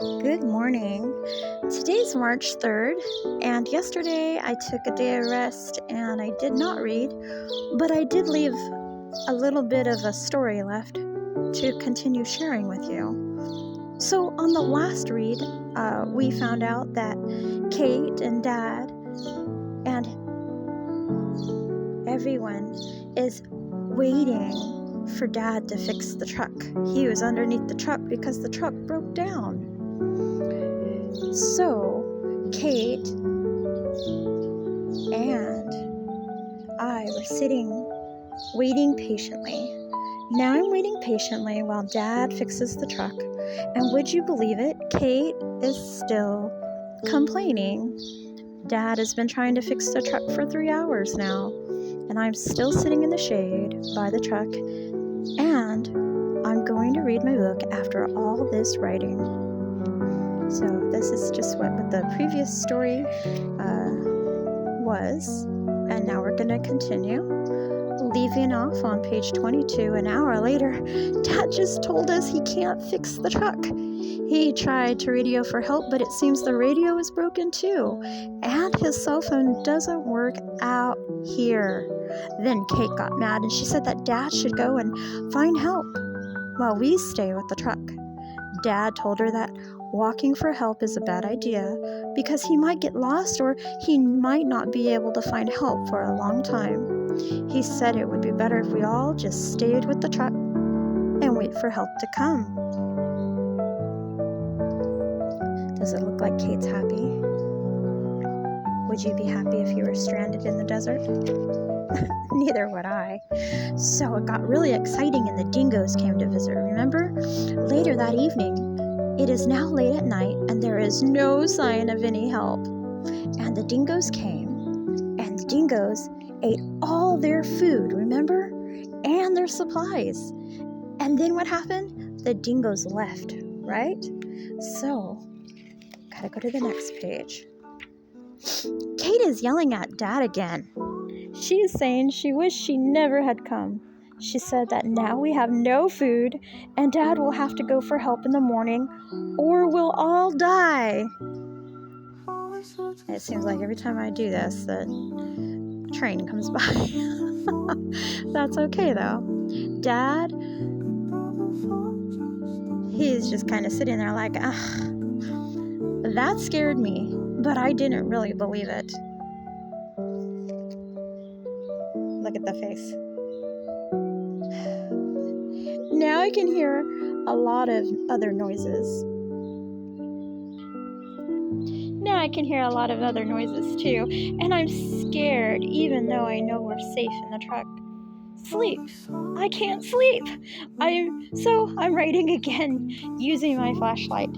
Good morning. Today's March 3rd, and yesterday I took a day of rest and I did not read, but I did leave a little bit of a story left to continue sharing with you. So, on the last read, we found out that Kate and Dad and everyone is waiting for Dad to fix the truck. He was underneath the truck because the truck broke down. So, Kate and I were sitting, waiting patiently. Now I'm waiting patiently while Dad fixes the truck. And would you believe it? Kate is still complaining. Dad has been trying to fix the truck for 3 hours now. And I'm still sitting in the shade by the truck. And I'm going to read my book after all this writing. So this is just what the previous story was, and now we're going to continue. Leaving off on page 22, an hour later, Dad just told us he can't fix the truck. He tried to radio for help, but it seems the radio is broken too, and his cell phone doesn't work out here. Then Kate got mad, and she said that Dad should go and find help while we stay with the truck. Dad told her that walking for help is a bad idea because he might get lost or he might not be able to find help for a long time. He said it would be better if we all just stayed with the truck and wait for help to come. Does it look like Kate's happy? Would you be happy if you were stranded in the desert? Neither would I. So it got really exciting and the dingoes came to visit, remember? Later that evening, it is now late at night and there is no sign of any help. And the dingoes came, and the dingoes ate all their food, remember? And their supplies. And then what happened? The dingoes left, right? So, gotta go to the next page. Kate is yelling at Dad again. She is saying she wished she never had come. She said that now we have no food and Dad will have to go for help in the morning or we'll all die. It seems like every time I do this, the train comes by. That's okay though. Dad, he's just kind of sitting there like, that scared me, but I didn't really believe it. Look at the face. Now I can hear a lot of other noises. Too, and I'm scared even though I know we're safe in the truck. Sleep. I can't sleep. I'm writing again using my flashlight,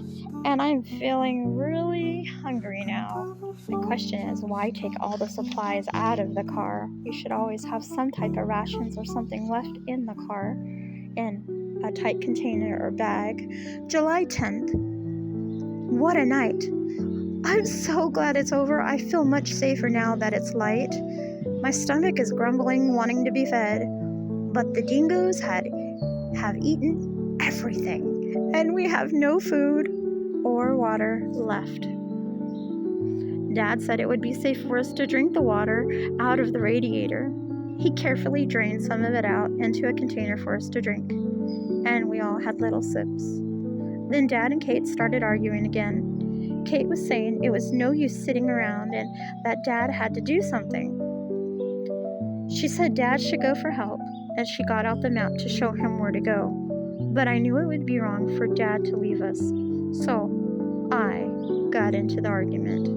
and I'm feeling really hungry now. My question is, why take all the supplies out of the car? You should always have some type of rations or something left in the car in a tight container or bag. July 10th. What a night. I'm so glad it's over. I feel much safer now that it's light. My stomach is grumbling, wanting to be fed, but the dingoes have eaten everything, and we have no food or water left. Dad said it would be safe for us to drink the water out of the radiator. He carefully drained some of it out into a container for us to drink, and we all had little sips. Then Dad and Kate started arguing again. Kate was saying it was no use sitting around and that Dad had to do something. She said Dad should go for help, and she got out the map to show him where to go. But I knew it would be wrong for Dad to leave us, so I got into the argument.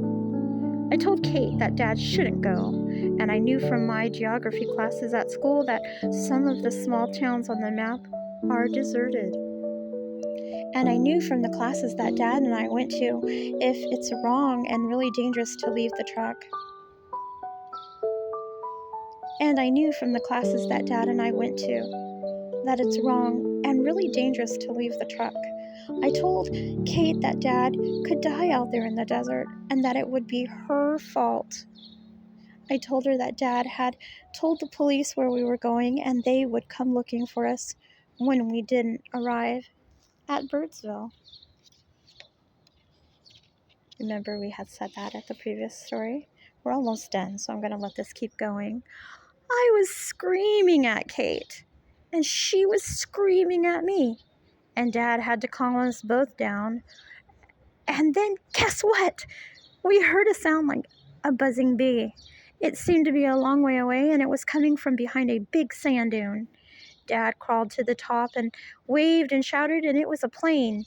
I told Kate that Dad shouldn't go, and I knew from my geography classes at school that some of the small towns on the map are deserted. And I knew from the classes that Dad and I went to if it's wrong and really dangerous to leave the truck. And I knew from the classes that Dad and I went to that it's wrong and really dangerous to leave the truck. I told Kate that Dad could die out there in the desert and that it would be her fault. I told her that Dad had told the police where we were going and they would come looking for us when we didn't arrive at Birdsville. Remember we had said that at the previous story? We're almost done, so I'm going to let this keep going. I was screaming at Kate, and she was screaming at me. And Dad had to calm us both down. And then, guess what? We heard a sound like a buzzing bee. It seemed to be a long way away, and it was coming from behind a big sand dune. Dad crawled to the top and waved and shouted, and it was a plane.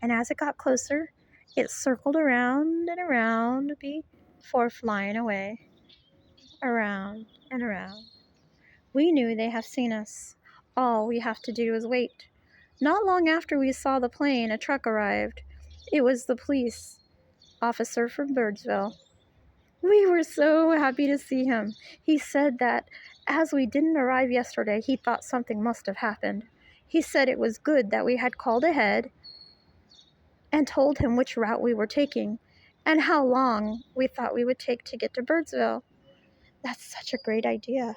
And as it got closer, it circled around and around before flying away. Around and around. We knew they have seen us. All we have to do is wait. Not long after we saw the plane, a truck arrived. It was the police officer from Birdsville. We were so happy to see him. He said that as we didn't arrive yesterday, he thought something must have happened. He said it was good that we had called ahead and told him which route we were taking and how long we thought we would take to get to Birdsville. That's such a great idea,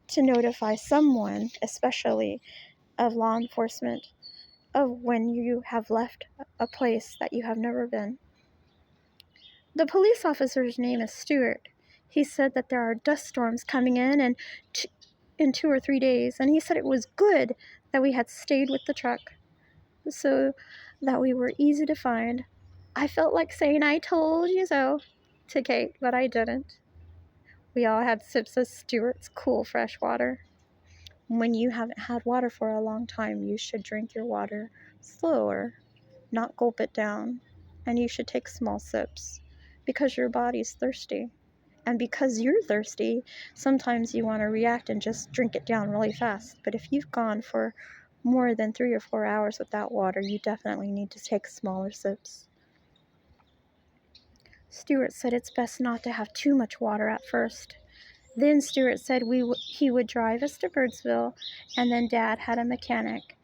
to notify someone, especially of law enforcement, of when you have left a place that you have never been. The police officer's name is Stuart. He said that there are dust storms coming in 2 or 3 days, and he said it was good that we had stayed with the truck so that we were easy to find. I felt like saying "I told you so" to Kate, but I didn't. We all had sips of Stuart's cool fresh water. When you haven't had water for a long time, you should drink your water slower, not gulp it down, and you should take small sips because your body's thirsty. And because you're thirsty, sometimes you want to react and just drink it down really fast. But if you've gone for more than 3 or 4 hours without water, you definitely need to take smaller sips. Stuart said it's best not to have too much water at first. Then Stuart said he would drive us to Birdsville, and then Dad had a mechanic.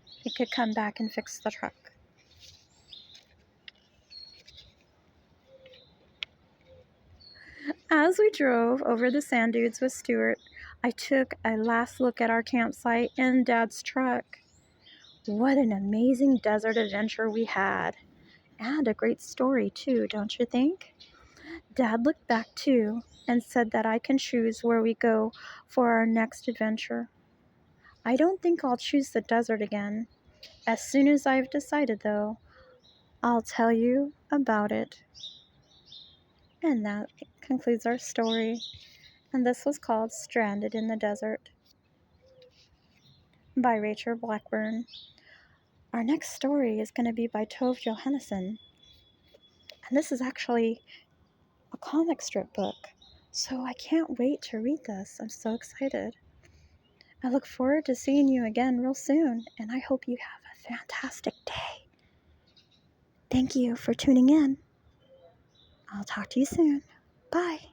He could come back and fix the truck. As we drove over the sand dunes with Stuart, I took a last look at our campsite and Dad's truck. What an amazing desert adventure we had. And a great story too, don't you think? Dad looked back too and said that I can choose where we go for our next adventure. I don't think I'll choose the desert again. As soon as I've decided, though, I'll tell you about it. And that concludes our story. And this was called Stranded in the Desert by Rachel Blackburn. Our next story is going to be by Tove Johannesson. And this is actually a comic strip book. So I can't wait to read this. I'm so excited. I look forward to seeing you again real soon. And I hope you have a fantastic day. Thank you for tuning in. I'll talk to you soon. Bye.